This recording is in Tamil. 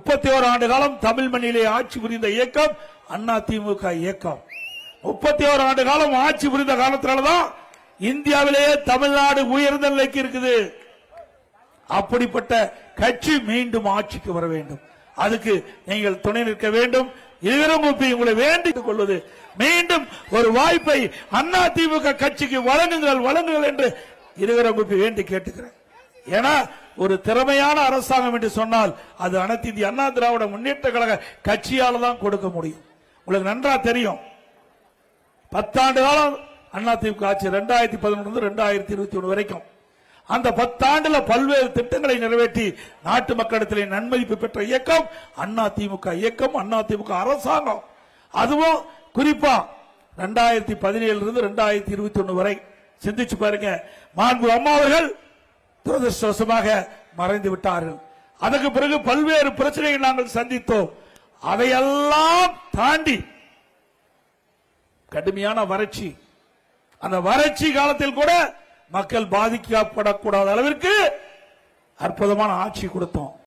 31 ஆண்டு காலம் தமிழ் மண்ணிலே ஆட்சி புரிந்த இயக்கம் அதிமுக இயக்கம். 31 ஆண்டு காலம் ஆட்சி புரிந்த காலத்தினால்தான் இந்தியாவிலேயே தமிழ்நாடு உயர்ந்த நிலைக்கு இருக்குது. அப்படிப்பட்ட கட்சி மீண்டும் ஆட்சிக்கு வர வேண்டும். அதுக்கு நீங்கள் துணை நிற்க வேண்டும். உங்களை வேண்டிக் கொள்வது, மீண்டும் ஒரு வாய்ப்பை அதிமுக கட்சிக்கு வழங்குங்கள் என்று இருவரும் வேண்டி கேட்டுக்கிறேன். ஏன்னா ஒரு திறமையான அரசாங்கம் என்று சொன்னால் அது அனைத்து இந்திய அண்ணா திராவிட முன்னேற்ற கழக கட்சியால தான் கொடுக்க முடியும். உங்களுக்கு நன்றா தெரியும். 10 ஆண்டு காலம் அதிமுக ஆட்சி 2011 2021 வரைக்கும். அந்த 10 ஆண்டுல பல்வேறு திட்டங்களை நிறைவேற்றி நாட்டு மக்களிடத்தில் நன்மதிப்பு பெற்ற இயக்கம் அதிமுக இயக்கம், அதிமுக அரசாங்கம். அதுவும் குறிப்பா 2017 2021 வரை சிந்திச்சு பாருங்க. மாண்பு அம்மா அவர்கள் துரதிருஷ்டவசமாக மறைந்து விட்டார்கள். அதற்கு பிறகு பல்வேறு பிரச்சனைகள் நாங்கள் சந்தித்தோம். அதையெல்லாம் தாண்டி கடுமையான வறட்சி, அந்த வறட்சி காலத்தில் கூட மக்கள் பாதிக்கப்படக்கூடாத அளவிற்கு அற்புதமான ஆட்சி கொடுத்தோம்.